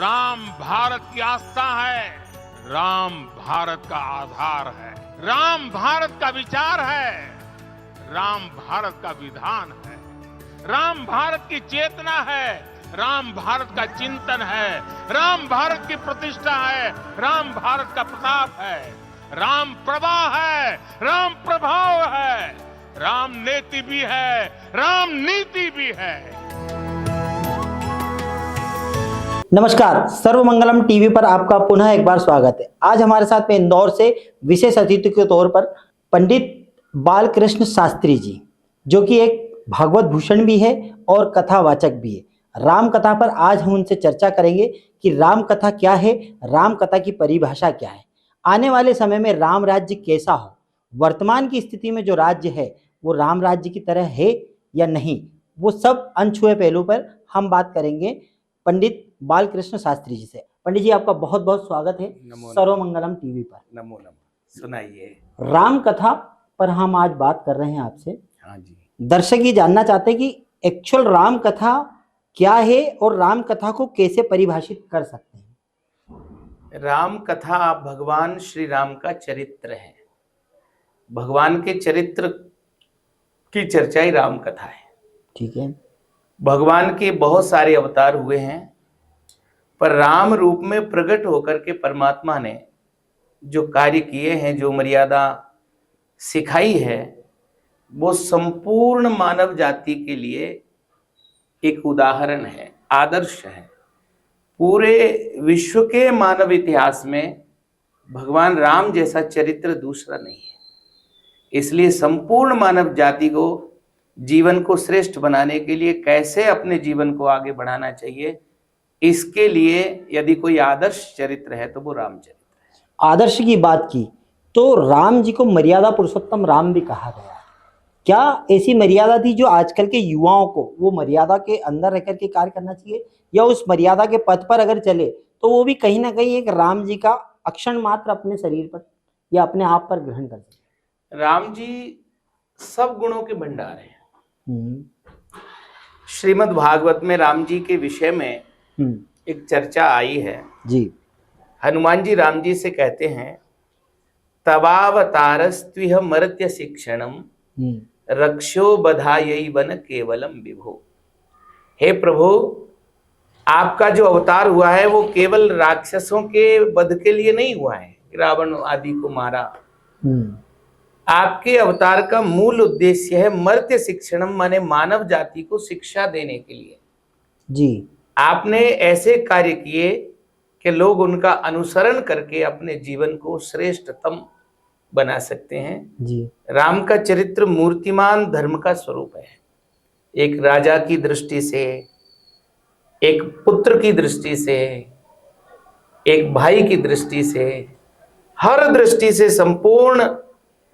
राम भारत की आस्था है, राम भारत का आधार है, राम भारत का विचार है, राम भारत का विधान है, राम भारत की चेतना है, राम भारत का चिंतन है, राम भारत की प्रतिष्ठा है, राम भारत का प्रताप है, राम प्रवाह है, राम प्रभाव है, राम नेति भी है, राम नीति भी है। नमस्कार, सर्वमंगलम टीवी पर आपका पुनः एक बार स्वागत है। आज हमारे साथ में इंदौर से विशेष अतिथि के तौर पर पंडित बालकृष्ण शास्त्री जी, जो कि एक भागवत भूषण भी है और कथावाचक भी है। राम कथा पर आज हम उनसे चर्चा करेंगे कि राम कथा क्या है, राम कथा की परिभाषा क्या है, आने वाले समय में राम राज्य कैसा हो, वर्तमान की स्थिति में जो राज्य है वो राम राज्य की तरह है या नहीं, वो सब अनछुए पहलू पर हम बात करेंगे पंडित बालकृष्ण शास्त्री जी से। पंडित जी, आपका बहुत बहुत स्वागत है सर्वमंगलम टीवी पर। नमो नमो। सुनाइए। राम कथा पर हम आज बात कर रहे हैं आपसे। हाँ जी। दर्शक ये जानना चाहते हैं कि एक्चुअल राम कथा क्या है और राम कथा को कैसे परिभाषित कर सकते हैं। राम कथा भगवान श्री राम का चरित्र है। भगवान के चरित्र की चर्चा ही राम कथा है। ठीक है। भगवान के बहुत सारे अवतार हुए हैं, पर राम रूप में प्रकट होकर के परमात्मा ने जो कार्य किए हैं, जो मर्यादा सिखाई है, वो संपूर्ण मानव जाति के लिए एक उदाहरण है, आदर्श है। पूरे विश्व के मानव इतिहास में भगवान राम जैसा चरित्र दूसरा नहीं है। इसलिए संपूर्ण मानव जाति को जीवन को श्रेष्ठ बनाने के लिए कैसे अपने जीवन को आगे बढ़ाना चाहिए, इसके लिए यदि कोई आदर्श चरित्र है तो वो राम चरित्र है। आदर्श की बात की तो राम जी को मर्यादा पुरुषोत्तम राम भी कहा गया। क्या ऐसी मर्यादा थी जो आजकल के युवाओं को वो मर्यादा के अंदर रहकर के कार्य करना चाहिए, या उस मर्यादा के पथ पर अगर चले तो वो भी कहीं ना कहीं एक राम जी का अक्षण मात्र अपने शरीर पर या अपने आप पर ग्रहण कर सके। राम जी सब गुणों के भंडार हैं। श्रीमद् भागवत में राम जी के विषय में एक चर्चा आई है जी। हनुमान जी राम जी से कहते हैं, तवावतारस्त्विह मर्त्य शिक्षणम रक्षो बधायै वन केवलम विभो। हे प्रभु, आपका जो अवतार हुआ है वो केवल राक्षसों के वध के लिए नहीं हुआ है, रावण आदि को मारा। आपके अवतार का मूल उद्देश्य है मर्त्य शिक्षणम, माने मानव जाति को शिक्षा देने के लिए जी। आपने ऐसे कार्य किए कि लोग उनका अनुसरण करके अपने जीवन को श्रेष्ठतम बना सकते हैं जी। राम का चरित्र मूर्तिमान धर्म का स्वरूप है। एक राजा की दृष्टि से, एक पुत्र की दृष्टि से, एक भाई की दृष्टि से, हर दृष्टि से संपूर्ण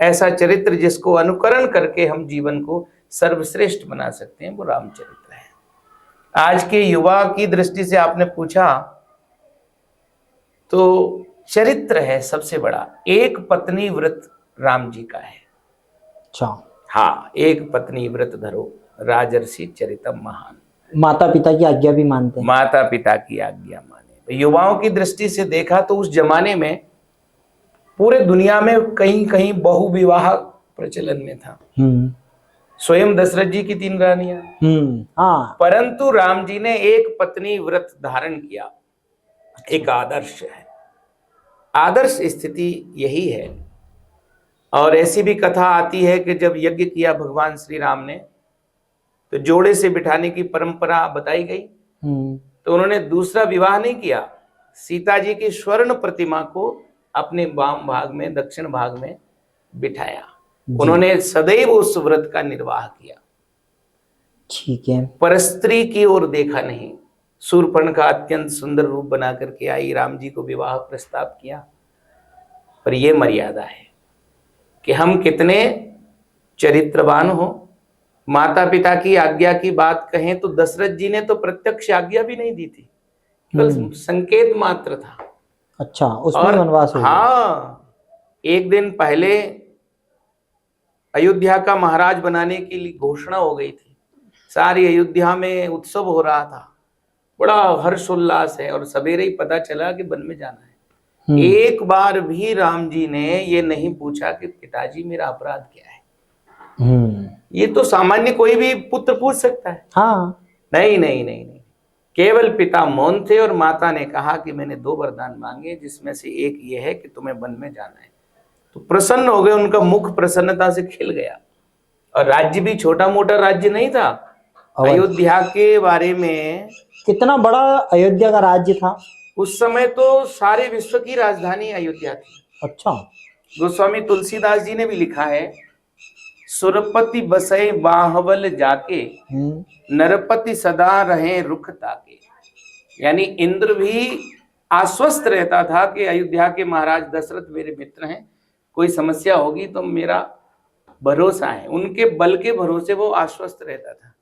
ऐसा चरित्र जिसको अनुकरण करके हम जीवन को सर्वश्रेष्ठ बना सकते हैं, वो रामचरित्र है। आज के युवा की दृष्टि से आपने पूछा तो चरित्र है सबसे बड़ा। एक पत्नी व्रत राम जी का है। अच्छा। हाँ, एक पत्नी व्रत धरो राजर्षि चरितम महान। माता पिता की आज्ञा भी मानते हैं। माता पिता की आज्ञा माने। तो युवाओं की दृष्टि से देखा तो उस जमाने में पूरे दुनिया में कहीं कहीं बहु विवाह प्रचलन में था। स्वयं दशरथ जी की 3 रानियां। हाँ। परंतु राम जी ने एक पत्नी व्रत धारण किया। एक आदर्श है। आदर्श स्थिति यही है। और ऐसी भी कथा आती है कि जब यज्ञ किया भगवान श्री राम ने तो जोड़े से बिठाने की परंपरा बताई गई, तो उन्होंने दूसरा विवाह नहीं किया। सीता जी की स्वर्ण प्रतिमा को अपने वाम भाग में, दक्षिण भाग में बिठाया। उन्होंने सदैव उस व्रत का निर्वाह किया। ठीक है। परस्त्री की ओर देखा नहीं। शूर्पणखा का अत्यंत सुंदर रूप बना करके आई, राम जी को विवाह प्रस्ताव किया। पर यह मर्यादा है कि हम कितने चरित्रवान हो। माता पिता की आज्ञा की बात कहें तो दशरथ जी ने तो प्रत्यक्ष आज्ञा भी नहीं दी थी, केवल संकेत मात्र था। अच्छा, उसमें वनवास हो गया। हाँ, एक दिन पहले अयोध्या का महाराज बनाने के लिए घोषणा हो गई थी। सारी अयोध्या में उत्सव हो रहा था, बड़ा हर्षोल्लास है और सवेरे ही पता चला कि वन में जाना है। एक बार भी राम जी ने ये नहीं पूछा कि पिताजी मेरा अपराध क्या है। ये तो सामान्य कोई भी पुत्र पूछ सकता है। हाँ। नहीं नहीं नहीं नहीं, केवल पिता मौन थे और माता ने कहा कि मैंने 2 वरदान मांगे, जिसमें से एक ये है कि तुम्हें वन में जाना है। तो प्रसन्न हो गए, उनका मुख प्रसन्नता से खिल गया। और राज्य भी छोटा मोटा राज्य नहीं था। अयोध्या के बारे में, कितना बड़ा अयोध्या का राज्य था उस समय, तो सारे विश्व की राजधानी अयोध्या थी। अच्छा। गोस्वामी तुलसीदास जी ने भी लिखा है, सुरपति बसै बाहवल जाके, नरपति सदा रहे रुख ताके। यानी इंद्र भी आश्वस्त रहता था कि अयोध्या के महाराज दशरथ मेरे मित्र हैं, कोई समस्या होगी तो मेरा भरोसा है। उनके बल के भरोसे वो आश्वस्त रहता था।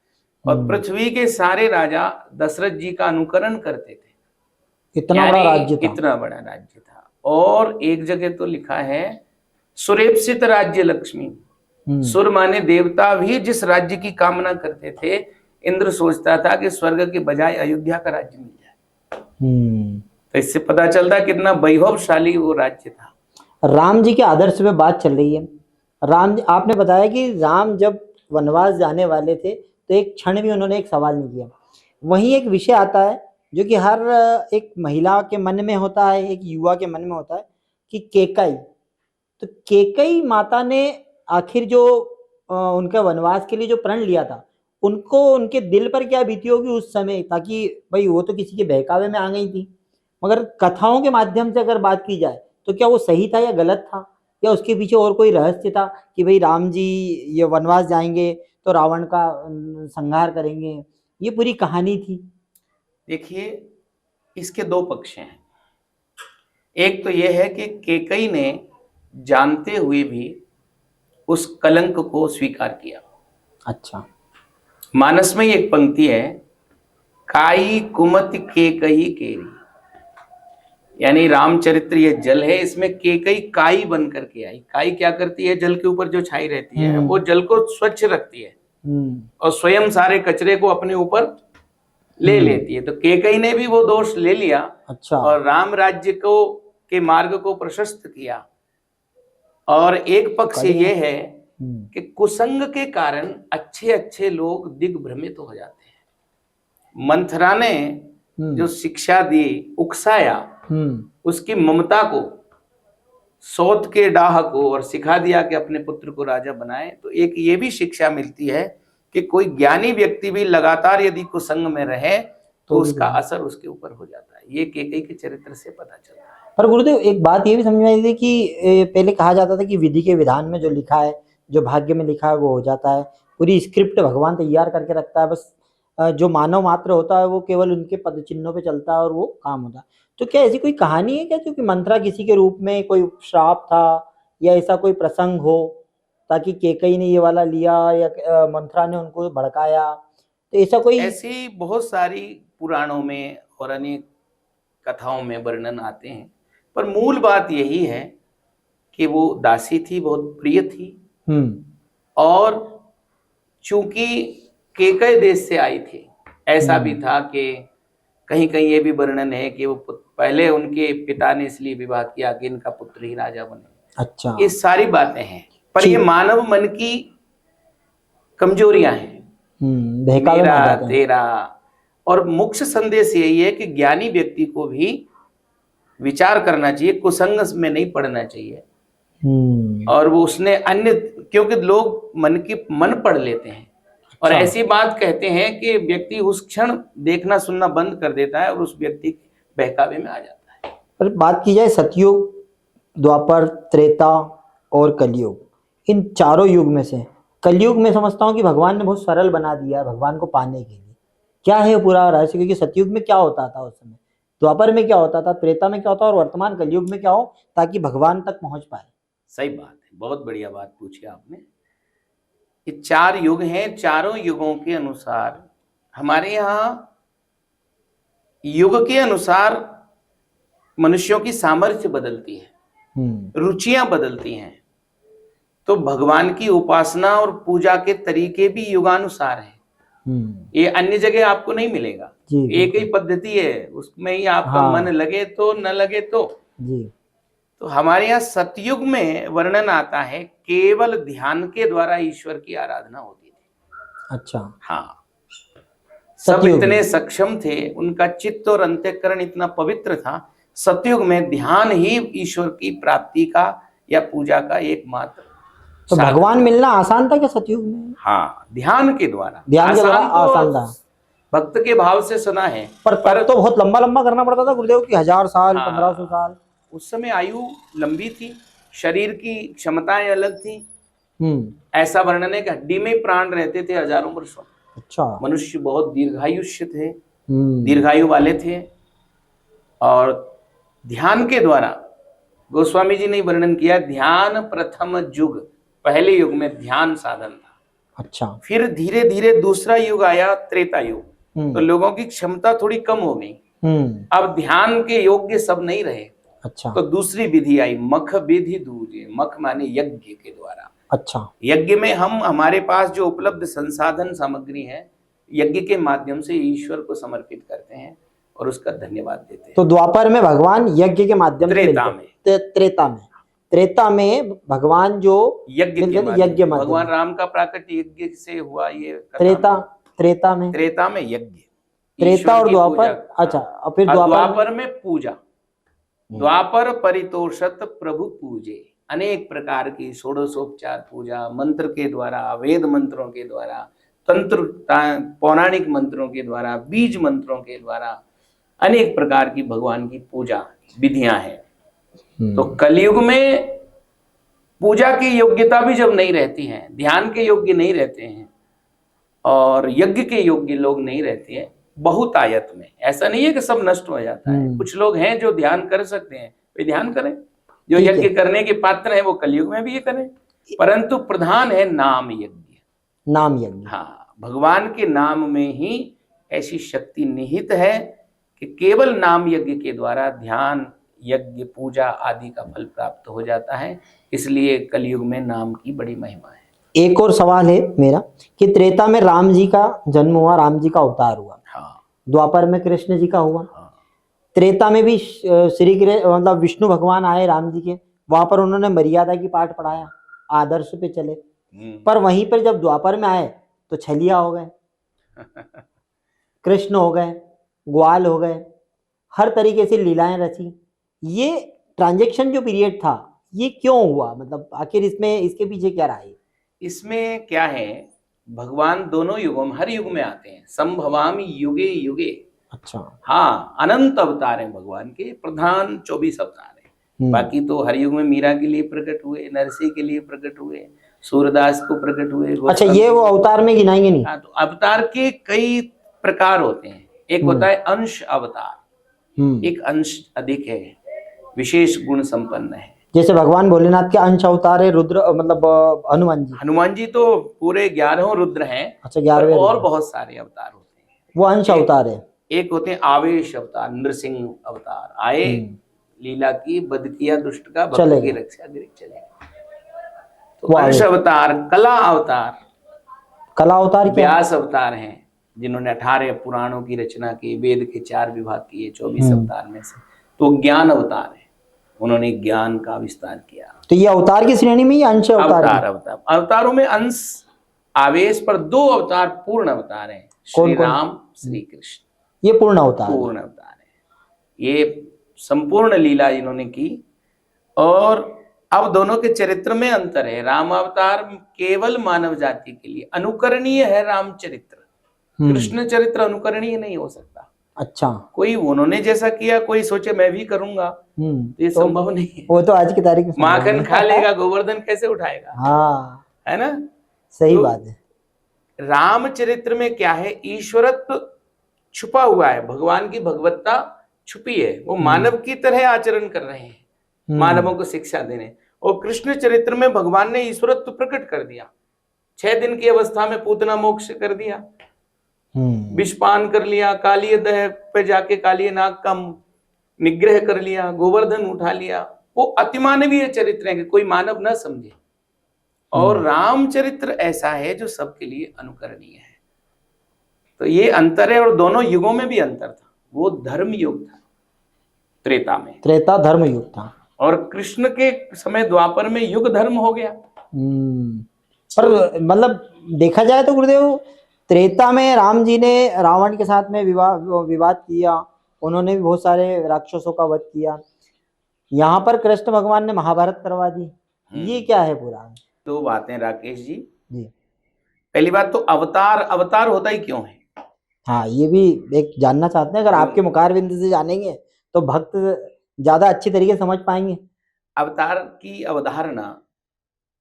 और पृथ्वी के सारे राजा दशरथ जी का अनुकरण करते थे। इतना बड़ा राज्य था। इतना बड़ा राज्य था। और एक जगह तो लिखा है, सुरेप्सित राज्य लक्ष्मी। सुर माने देवता भी जिस राज्य की कामना करते थे, इंद्र सोचता था कि स्वर्ग के बजाय अयोध्या का राज्य मिल जाए। तो इससे पता चलता कितना वैभवशाली वो राज्य था। राम जी के आदर्श पे बात चल रही है। राम, आपने बताया कि राम जब वनवास जाने वाले थे तो एक क्षण भी उन्होंने एक सवाल नहीं किया। वहीं एक विषय आता है जो कि हर एक महिला के मन में होता है, एक युवा के मन में होता है, कि केकई। तो केकई माता ने आखिर जो उनका वनवास के लिए जो प्रण लिया था, उनको उनके दिल पर क्या बीती होगी उस समय, ताकि भाई वो तो किसी के बहकावे में आ गई थी, मगर कथाओं के माध्यम से अगर बात की जाए तो क्या वो सही था या गलत था, या उसके पीछे और कोई रहस्य था कि भाई राम जी ये वनवास जाएंगे तो रावण का संहार करेंगे, ये पूरी कहानी थी। देखिए, इसके 2 पक्ष हैं। एक तो यह है कि केकई ने जानते हुए भी उस कलंक को स्वीकार किया। अच्छा। मानस में एक पंक्ति है, काई कुमत केकई केरी। यानी रामचरित्र ये जल है, इसमें केकई काई बन करके आई। काई क्या करती है, जल के ऊपर जो छाई रहती है वो जल को स्वच्छ रखती है और स्वयं सारे कचरे को अपने ऊपर ले लेती है। तो केकई ने भी वो दोष ले लिया। अच्छा। और राम राज्य को के मार्ग को प्रशस्त किया। और एक पक्ष ये है कि कुसंग के कारण अच्छे अच्छे लोग दिग्भ्रमित हो जाते हैं। मंथरा ने जो शिक्षा दी, उकसाया, उसकी ममता को, सौत के डाह को, और सिखा दिया कि अपने पुत्र को राजा बनाए। तो एक ये भी शिक्षा मिलती है कि कोई ज्ञानी व्यक्ति भी लगातार यदि कुसंग में रहे तो उसका असर उसके ऊपर हो जाता है। ये केकई के चरित्र से पता चलता है। पर गुरुदेव, एक बात ये भी समझ में आई थी कि पहले कहा जाता था कि विधि के विधान में जो लिखा है, जो भाग्य में लिखा है वो हो जाता है। पूरी स्क्रिप्ट भगवान तैयार करके रखता है, बस जो मानव मात्र होता है वो केवल उनके पद चिन्हों पे चलता है और वो काम होता है। तो क्या ऐसी कोई कहानी है क्या, जो कि मंथरा किसी के रूप में कोई श्राप था, या ऐसा कोई प्रसंग हो ताकि केकई ने ये वाला लिया, या मंथरा ने उनको भड़काया, तो ऐसा कोई? ऐसी बहुत सारी पुराणों में और अनेक कथाओं में वर्णन आते हैं, पर मूल बात यही है कि वो दासी थी, बहुत प्रिय थी। और चूंकि केकय देश से आई थी, ऐसा भी था कि कहीं कहीं ये भी वर्णन है कि वो पहले उनके पिता ने इसलिए विवाह किया कि इनका पुत्र ही राजा बने। अच्छा। ये सारी बातें हैं, पर ये मानव मन की कमजोरियां हैं, मेरा तेरा। और मुख्य संदेश यही है कि ज्ञानी व्यक्ति को भी विचार करना चाहिए, कुसंग में नहीं पड़ना चाहिए। और वो उसने अन्य, क्योंकि लोग मन पढ़ लेते हैं और ऐसी बात कहते हैं कि व्यक्ति उस क्षण देखना सुनना बंद कर देता है और उस व्यक्ति के बहकावे में आ जाता है। पर बात की जाए सतयुग, द्वापर, त्रेता और कलयुग, इन चारों युग में से कलयुग में समझता हूँ कि भगवान ने बहुत सरल बना दिया है भगवान को पाने के लिए। क्या है पूरा रहस्य? क्योंकि सतयुग में क्या होता था उस समय, द्वापर में क्या होता था, त्रेता में क्या होता, और वर्तमान कलयुग में क्या हो, ताकि भगवान तक पहुंच पाए। सही बात है, बहुत बढ़िया बात पूछी आपने। ये 4 युग हैं, चारों युगों के अनुसार हमारे यहाँ युग के अनुसार मनुष्यों की सामर्थ्य बदलती है, रुचियां बदलती हैं। तो भगवान की उपासना और पूजा के तरीके भी युगानुसार हैं। ये अन्य जगह आपको नहीं मिलेगा। जी, एक ही पद्धति है, उसमें ही आपका हाँ। मन लगे तो न लगे तो। जी। तो हमारे यहाँ सतयुग में वर्णन आता है केवल ध्यान के द्वारा ईश्वर की आराधना होती थी। अच्छा। हाँ, सब सतयुग इतने में। सक्षम थे, उनका चित्त और अंतःकरण इतना पवित्र था। सतयुग में ध्यान ही ईश्वर की प्राप्ति का या पूजा का एकमात्र तो साधन भगवान था। मिलना आसान था क्या सतयुग में? हाँ, ध्यान के द्वारा। ध्यान के द्वारा आसान तो आसान था, भक्त के भाव से सुना है, पर तब तो बहुत लंबा लंबा करना पड़ता था गुरुदेव की, 1000 साल, हाँ, 1500 साल। उस समय आयु लंबी थी, शरीर की क्षमताएं अलग थी। ऐसा वर्णन है कि हड्डी में प्राण रहते थे हजारों वर्षों। अच्छा। मनुष्य बहुत दीर्घायुष्य थे, दीर्घायु वाले थे। और ध्यान के द्वारा गोस्वामी जी ने वर्णन किया, ध्यान प्रथम युग, पहले युग में ध्यान साधन था। अच्छा। फिर धीरे धीरे दूसरा युग आया, त्रेता युग, तो लोगों की क्षमता थोड़ी कम हो गई। अब ध्यान के योग्य सब नहीं रहे। अच्छा। तो दूसरी विधि आई, मख विधि दूजे, मख माने यज्ञ के द्वारा। अच्छा। यज्ञ में हम हमारे पास जो उपलब्ध संसाधन सामग्री है, यज्ञ के माध्यम से ईश्वर को समर्पित करते हैं और उसका धन्यवाद देते हैं। तो द्वापर में भगवान यज्ञ के माध्यम से त्रेता मिलते हैं। त्रेता में भगवान जो यज्ञ के मिलते हैं, माध्यम, यज्ञ माध्यम। भगवान राम का प्राकट्य यज्ञ से हुआ। ये त्रेता में यज्ञ, त्रेता और ईश्वर की द्वापर। पूजा। अच्छा, और फिर और द्वापर द्वापर में पूजा। द्वापर परितोषत प्रभु पूजे, अनेक प्रकार की षोडशोपचार पूजा, मंत्र के द्वारा, वेद मंत्रों के द्वारा, तंत्र पौराणिक मंत्रों के द्वारा, बीज मंत्रों के द्वारा अनेक प्रकार की भगवान की पूजा विधियां हैं। तो कलयुग में पूजा की योग्यता भी जब नहीं रहती है, ध्यान के योग्य नहीं रहते हैं और यज्ञ के योग्य लोग नहीं रहते हैं, बहुत आयत में, ऐसा नहीं है कि सब नष्ट हो जाता है। कुछ लोग हैं जो ध्यान कर सकते हैं, वे ध्यान करें। जो यज्ञ करने के पात्र है वो कलयुग में भी ये करें, परंतु प्रधान है नाम यज्ञ। नाम यज्ञ। हाँ, भगवान के नाम में ही ऐसी शक्ति निहित है कि केवल नाम यज्ञ के द्वारा ध्यान, यज्ञ, पूजा आदि का फल प्राप्त हो जाता है। इसलिए कलयुग में नाम की बड़ी महिमा है। एक और सवाल है मेरा कि त्रेता में राम जी का जन्म हुआ, राम जी का अवतार हुआ। हाँ। द्वापर में कृष्ण जी का हुआ। हाँ। त्रेता में भी श्री मतलब विष्णु भगवान आए राम जी के, वहां पर उन्होंने मर्यादा की पाठ पढ़ाया, आदर्श पे चले। पर वहीं पर जब द्वापर में आए तो छलिया हो गए, कृष्ण हो गए, ग्वाल हो गए, हर तरीके से लीलाएं रची। ये ट्रांजैक्शन जो पीरियड था ये क्यों हुआ, मतलब आखिर इसमें इसके पीछे क्या रहा है? इसमें क्या है, भगवान दोनों युगों में, हर युग में आते हैं। संभवामि युगे युगे। अच्छा। हाँ, अनंत अवतार हैं भगवान के, प्रधान 24 अवतार हैं। बाकी तो हर युग में मीरा के लिए प्रकट हुए, नरसिंह के लिए प्रकट हुए, सूरदास को प्रकट हुए। अच्छा, ये वो अवतार में गिनाएंगे नहीं? हाँ, तो अवतार के कई प्रकार होते हैं। एक होता है अंश अवतार, एक अंश अधिक है, विशेष गुण संपन्न है। जैसे भगवान भोलेनाथ के अंश अवतार है रुद्र, मतलब हनुमान जी। हनुमान जी तो पूरे 11 रुद्र हैं। अच्छा, 11 और बहुत सारे अवतार होते हैं, वो अंश अवतार है। एक होते हैं आवेश अवतार, नृसिंह अवतार, आए लीला की, बद किया दुष्ट का, भक्त की रक्षा गिरी चले। तो अंश अवतार, कला अवतार, कला अवतार क्या? व्यास अवतार हैं जिन्होंने 18 पुराणों की रचना की, वेद के 4 विभाग किए 24 अवतार में से। तो ज्ञान अवतार है, उन्होंने ज्ञान का विस्तार किया। तो ये अवतार की श्रेणी में ही अंश अवतार? अवतारों में अंश आवेश पर 2 अवतार पूर्ण अवतार हैं, श्री राम, श्री कृष्ण। ये पूर्ण अवतार है। ये संपूर्ण लीला इन्होंने की। और अब दोनों के चरित्र में अंतर है। राम अवतार केवल मानव जाति के लिए अनुकरणीय है, रामचरित्र। कृष्ण चरित्र अनुकरणीय नहीं हो सकता। अच्छा, कोई उन्होंने जैसा किया कोई सोचे मैं भी करूंगा, ये तो संभव नहीं है। वो तो आज की तारीख में माखन खा लेगा, गोवर्धन कैसे उठाएगा? हाँ, है ना, सही बात है। रामचरित्र में क्या है, ईश्वरत्व छुपा हुआ है, भगवान की भगवत्ता छुपी है। वो मानव की तरह आचरण कर रहे हैं, मानवों को शिक्षा दे रहे हैं। और कृष्ण चरित्र में भगवान ने ईश्वरत्व प्रकट कर दिया। 6 दिन की अवस्था में पूतना मोक्ष कर दिया, विषपान कर लिया, कालिय दह पे जाके कालिय नाग का निग्रह कर लिया, गोवर्धन उठा लिया। वो अतिमानवीय चरित्र है कि कोई मानव न समझे। और रामचरित्र ऐसा है जो सबके लिए अनुकरणीय है। तो ये अंतर है, और दोनों युगों में भी अंतर था। वो धर्म युग था त्रेता में, त्रेता धर्म युग था, और कृष्ण के समय द्वापर में युग धर्म हो गया। पर मतलब देखा जाए तो गुरुदेव, त्रेता में राम जी ने रावण के साथ में विवाद किया, उन्होंने भी बहुत सारे राक्षसों का वध किया। यहाँ पर कृष्ण भगवान ने महाभारत करवा दी। ये क्या है पूरा? दो बातें राकेश जी। जी, पहली बात तो अवतार होता ही क्यों है? हाँ, ये भी एक जानना चाहते हैं। अगर आपके मुखारबिंद से जानेंगे तो भक्त ज्यादा अच्छी तरीके से समझ पाएंगे। अवतार की अवधारणा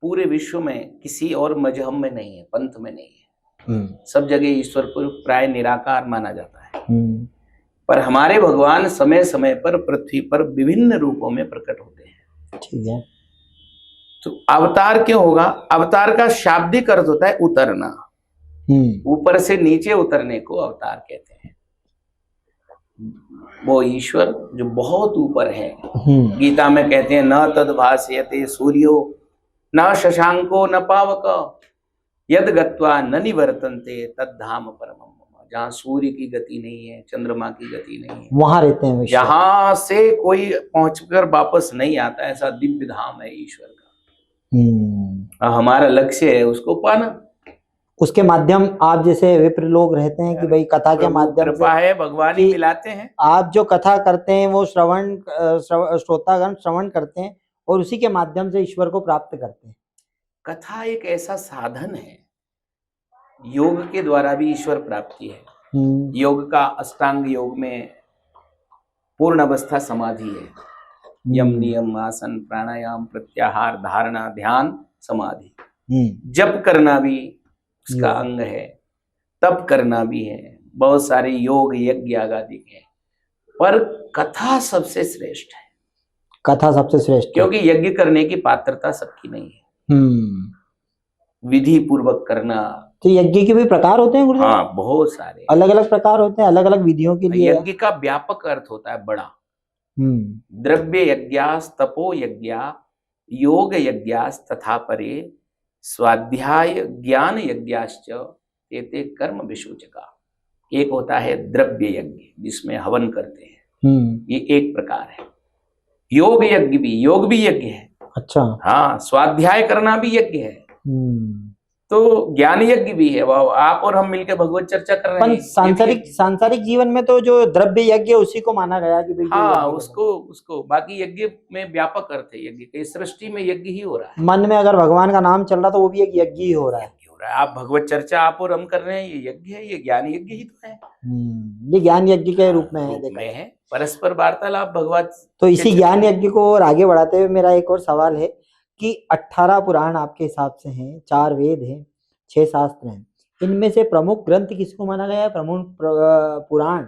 पूरे विश्व में किसी और मजहब में नहीं है, पंथ में नहीं है। सब जगह ईश्वर को प्राय निराकार माना जाता है। पर हमारे भगवान समय समय पर पृथ्वी पर विभिन्न रूपों में प्रकट होते हैं। ठीक है। तो अवतार क्यों होगा? अवतार का शाब्दिक अर्थ होता है उतरना, ऊपर से नीचे उतरने को अवतार कहते हैं। वो ईश्वर जो बहुत ऊपर है, गीता में कहते हैं न तद भास्यते सूर्यो न शशांको न पावक यद गत्वा न निवर्तन्ते तद धाम परमम। जहाँ सूर्य की गति नहीं है, चंद्रमा की गति नहीं है, वहां रहते हैं। जहां से कोई पहुंचकर वापस नहीं आता, ऐसा दिव्य धाम है ईश्वर का। हमारा लक्ष्य है उसको पाना। उसके माध्यम आप जैसे विप्र लोग रहते हैं कि भाई कथा के माध्यम से है, भगवान ही मिलाते हैं। आप जो कथा करते हैं वो श्रोतागण श्रवण करते हैं और उसी के माध्यम से ईश्वर को प्राप्त करते हैं। कथा एक ऐसा साधन है, योग के द्वारा भी ईश्वर प्राप्ति है। योग का अष्टांग योग में पूर्ण अवस्था समाधि है। यम नियम आसन प्राणायाम प्रत्याहार धारणा ध्यान समाधि। जप करना भी उसका अंग है, तप करना भी है, बहुत सारे योग यज्ञ आदि हैं, पर कथा सबसे श्रेष्ठ है। कथा सबसे श्रेष्ठ क्योंकि यज्ञ करने की पात्रता सबकी नहीं है। विधि पूर्वक करना। तो यज्ञ के भी प्रकार होते हैं गुरुदेव? हाँ, बहुत सारे अलग अलग प्रकार होते हैं, अलग अलग विधियों के लिए। यज्ञ का व्यापक अर्थ होता है बड़ा। द्रव्य यज्ञास तपो यज्ञा योग यज्ञास तथा परे स्वाध्याय ज्ञान यज्ञाश्च तेते कर्म विसूचका। एक होता है द्रव्य यज्ञ जिसमें हवन करते हैं, ये एक प्रकार है। योग यज्ञ भी, योग भी यज्ञ है। अच्छा। हाँ, स्वाध्याय करना भी यज्ञ है। तो ज्ञान यज्ञ भी है। आप और हम मिलकर भगवत चर्चा कर रहे हैं। सांसारिक जीवन में तो जो द्रव्य यज्ञ उसी को माना गया कि हाँ, उसको बाकी यज्ञ में व्यापक अर्थ है। यज्ञ के सृष्टि में यज्ञ ही हो रहा है। मन में अगर भगवान का नाम चल रहा तो वो भी एक यज्ञ ही हो रहा है। आप भगवत चर्चा आप और हम कर रहे हैं, ये यज्ञ है, ये ज्ञान यज्ञ ही तो है। ये ज्ञान यज्ञ के रूप में है, परस्पर वार्तालाप भगवत। तो इसी ज्ञान यज्ञ को और आगे बढ़ाते हुए मेरा एक और सवाल है कि 18 पुराण आपके हिसाब से हैं, 4 वेद हैं, 6 शास्त्र हैं। इनमें से प्रमुख ग्रंथ किसको माना गया है? प्रमुख पुराण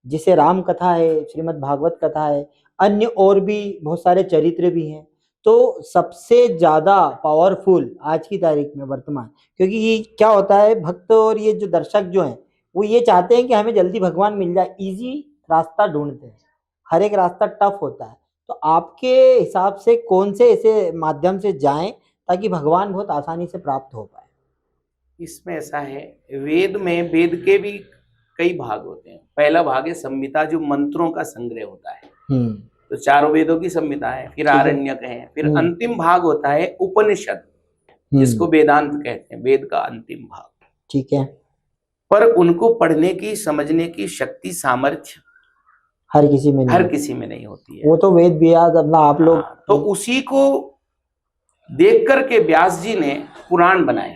जिसे राम कथा है, श्रीमद् भागवत कथा है, अन्य और भी बहुत सारे चरित्र भी हैं। तो सबसे ज्यादा पावरफुल आज की तारीख में वर्तमान, क्योंकि ये क्या होता है, भक्त और ये जो दर्शक जो हैं वो ये चाहते हैं कि हमें जल्दी भगवान मिल जाए, इजी रास्ता ढूंढते हैं, हर एक रास्ता टफ होता है। तो आपके हिसाब से कौन से ऐसे माध्यम से जाएं ताकि भगवान बहुत आसानी से प्राप्त हो पाए? इसमें ऐसा है, वेद में वेद के भी कई भाग होते हैं। पहला भाग है संहिता, जो मंत्रों का संग्रह होता है। तो 4 वेदों की संहिता है, फिर आरण्यक है, फिर अंतिम भाग होता है उपनिषद, जिसको वेदांत कहते हैं, वेद का अंतिम भाग। ठीक है। पर उनको पढ़ने की समझने की शक्ति सामर्थ्य हर किसी में नहीं होती है। वो तो वेद व्यास अपना आप लोग। तो उसी को देख करके व्यास जी ने पुराण बनाए।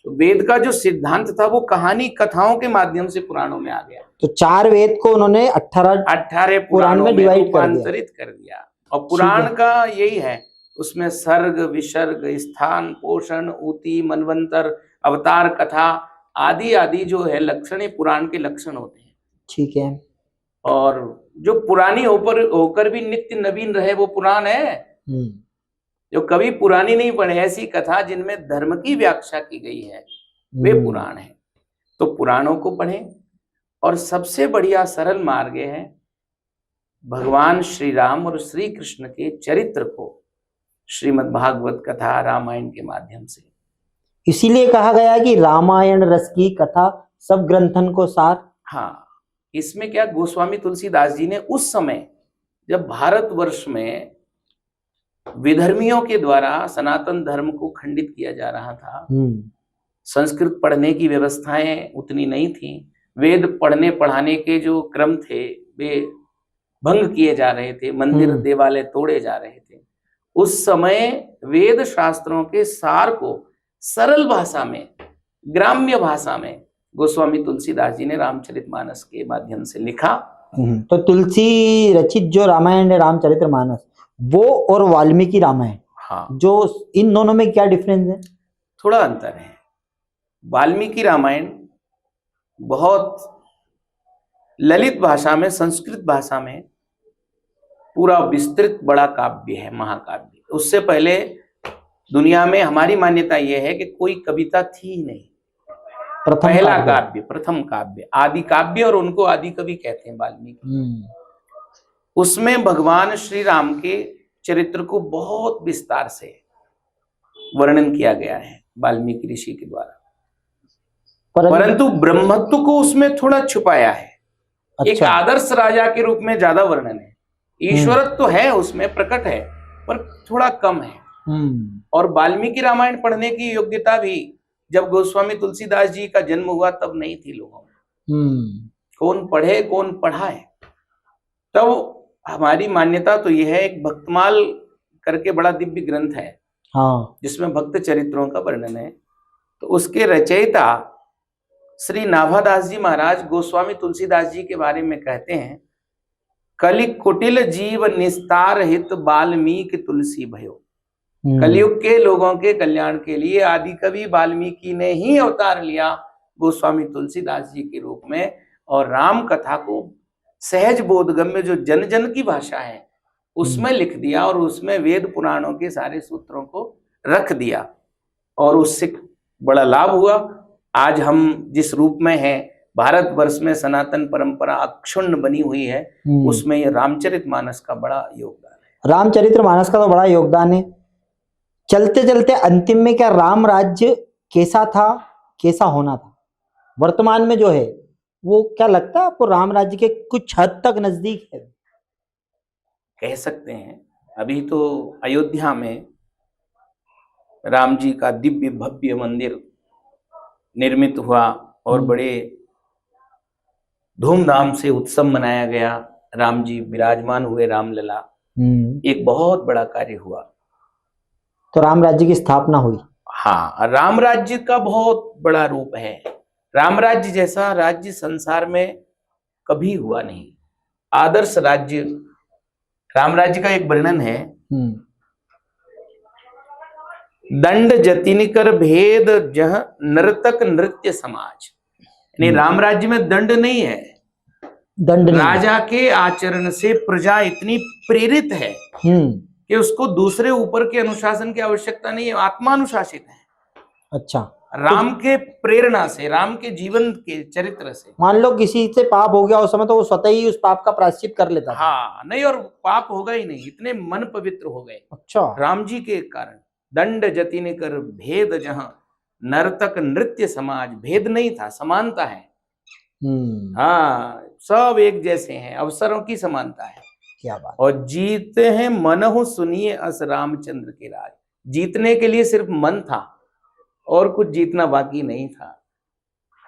तो वेद का जो सिद्धांत था वो कहानी कथाओं के माध्यम से पुराणों में आ गया। तो 4 वेद को उन्होंने 18 पुराण में रूपांतरित कर दिया। और पुराण का यही है, उसमें सर्ग विसर्ग स्थान पोषण ऊति मनवंतर अवतार कथा आदि आदि जो है लक्षण पुराण के लक्षण होते हैं। ठीक है। और जो पुरानी होकर भी नित्य नवीन रहे वो पुराण है। जो कभी पुरानी नहीं पढ़े, ऐसी कथा जिनमें धर्म की व्याख्या की गई है, वे पुराण है। तो पुराणों को पढ़ें। और सबसे बढ़िया सरल मार्ग है भगवान श्री राम और श्री कृष्ण के चरित्र को श्रीमद् भागवत कथा रामायण के माध्यम से। इसीलिए कहा गया कि रामायण रस की कथा सब ग्रंथन को सार। हाँ, इसमें क्या गोस्वामी तुलसीदास जी ने उस समय जब भारतवर्ष में विधर्मियों के द्वारा सनातन धर्म को खंडित किया जा रहा था, संस्कृत पढ़ने की व्यवस्थाएं उतनी नहीं थी, वेद पढ़ने पढ़ाने के जो क्रम थे वे भंग किए जा रहे थे, मंदिर देवालय तोड़े जा रहे थे। उस समय वेद शास्त्रों के सार को सरल भाषा में, ग्राम्य भाषा में गोस्वामी तुलसीदास जी ने रामचरितमानस के माध्यम से लिखा। तो तुलसी रचित जो रामायण है रामचरितमानस, वो और वाल्मीकि रामायण, हाँ, जो इन दोनों में क्या डिफरेंस है? थोड़ा अंतर है। वाल्मीकि रामायण बहुत ललित भाषा में, संस्कृत भाषा में पूरा विस्तृत बड़ा काव्य है, महाकाव्य। उससे पहले दुनिया में हमारी मान्यता यह है कि कोई कविता थी ही नहीं, पहला काव्य, प्रथम काव्य, आदि काव्य, और उनको आदि कवि कहते हैं वाल्मीकि। उसमें भगवान श्री राम के चरित्र को बहुत विस्तार से वर्णन किया गया है वाल्मीकि ऋषि के द्वारा, परंतु ब्रह्मत्व को उसमें थोड़ा छुपाया है। अच्छा। एक आदर्श राजा के रूप में ज्यादा वर्णन है, ईश्वरत्व तो है उसमें प्रकट है, पर थोड़ा कम है। और वाल्मीकि रामायण पढ़ने की योग्यता भी जब गोस्वामी तुलसीदास जी का जन्म हुआ तब नहीं थी लोगों में। कौन पढ़े कौन पढ़ाए। तब हमारी मान्यता तो यह है, एक भक्तमाल करके बड़ा दिव्य ग्रंथ है, हाँ, जिसमें भक्त चरित्रों का वर्णन है। तो उसके रचयिता श्री नाभादास जी महाराज गोस्वामी तुलसीदास जी के बारे में कहते हैं, कलि कुटिल जीव निस्तार हित वाल्मीकि तुलसी भयो। कलयुग के लोगों के कल्याण के लिए आदि कवि वाल्मीकि ने ही अवतार लिया गोस्वामी तुलसीदास जी के रूप में, और राम कथा को सहज बोधगम्य जो जन जन की भाषा है उसमें लिख दिया, और उसमें वेद पुराणों के सारे सूत्रों को रख दिया, और उससे बड़ा लाभ हुआ। आज हम जिस रूप में हैं, भारतवर्ष में सनातन परंपरा अक्षुण्ण बनी हुई है, उसमें ये रामचरितमानस का बड़ा योगदान है। रामचरितमानस का तो बड़ा योगदान है। चलते चलते अंतिम में क्या राम राज्य कैसा था, कैसा होना था, वर्तमान में जो है वो क्या लगता है आपको राम राज्य के कुछ हद तक नजदीक है? कह सकते हैं। अभी तो अयोध्या में राम जी का दिव्य भव्य मंदिर निर्मित हुआ और बड़े धूमधाम से उत्सव मनाया गया। राम जी विराजमान हुए, रामलला, एक बहुत बड़ा कार्य हुआ, तो राम राज्य की स्थापना हुई। हाँ, राम राज्य का बहुत बड़ा रूप है। राम राज्य जैसा राज्य संसार में कभी हुआ नहीं। आदर्श राज्य, राम राज्य का एक वर्णन है, दंड जतिन कर भेद जह नर्तक नृत्य समाज। यानी राम राज्य में दंड नहीं है, दंड नहीं। राजा के आचरण से प्रजा इतनी प्रेरित है कि उसको दूसरे ऊपर के अनुशासन की आवश्यकता नहीं है, आत्मानुशासित है। अच्छा, राम के प्रेरणा से, राम के जीवन के चरित्र से। मान लो किसी से पाप हो गया उस समय, तो वो स्वतः ही उस पाप का प्रायश्चित कर लेता। हाँ, नहीं, और पाप होगा ही नहीं, इतने मन पवित्र हो गए। अच्छा, राम जी के कारण। दंड जतिन कर भेद जहां नर्तक नृत्य समाज। भेद नहीं था, समानता है। हाँ, सब एक जैसे हैं, अवसरों की समानता है। क्या बात। और जीते हैं मनहु सुनिए अस रामचंद्र के राज। जीतने के लिए सिर्फ मन था और कुछ जीतना बाकी नहीं था।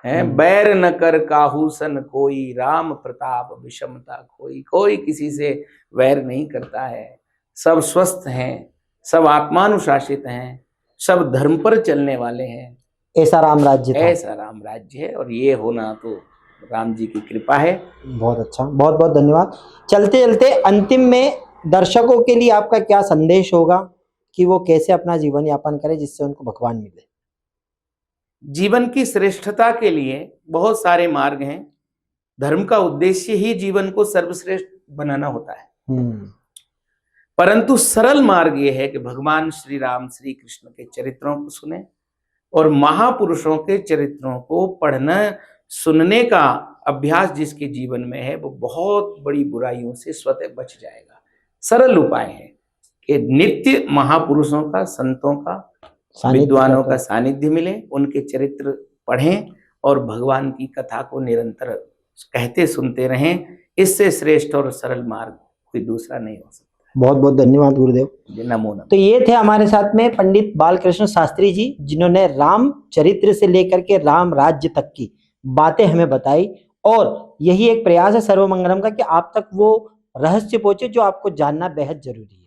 है बैर न कर काहू सन कोई, राम प्रताप विषमता कोई। कोई किसी से वैर नहीं करता है, सब स्वस्थ हैं, सब आत्मानुशासित हैं, सब धर्म पर चलने वाले हैं। ऐसा राम राज्य था। ऐसा राम राज्य है, और ये होना तो राम जी की कृपा है। बहुत अच्छा, बहुत बहुत धन्यवाद। चलते चलते अंतिम में दर्शकों के लिए आपका क्या संदेश होगा कि वो कैसे अपना जीवन यापन करें जिससे उनको भगवान मिले? जीवन की श्रेष्ठता के लिए बहुत सारे मार्ग हैं। धर्म का उद्देश्य ही जीवन को सर्वश्रेष्ठ बनाना होता है, परंतु सरल मार्ग यह है कि भगवान श्री राम श्री कृष्ण के चरित्रों को सुने, और महापुरुषों के चरित्रों को पढ़ना सुनने का अभ्यास जिसके जीवन में है, वो बहुत बड़ी बुराइयों से स्वतः बच जाएगा। सरल उपाय है कि नित्य महापुरुषों का, संतों का, विद्वानों का सानिध्य मिले, उनके चरित्र पढ़ें और भगवान की कथा को निरंतर कहते सुनते रहें। इससे श्रेष्ठ और सरल मार्ग कोई दूसरा नहीं हो सकता। बहुत बहुत धन्यवाद गुरुदेव। नमो नमः। तो ये थे हमारे साथ में पंडित बालकृष्ण शास्त्री जी, जिन्होंने राम चरित्र से लेकर के राम राज्य तक की बातें हमें बताई। और यही एक प्रयास है सर्वमंगलम का कि आप तक वो रहस्य पहुंचे जो आपको जानना बेहद जरूरी है।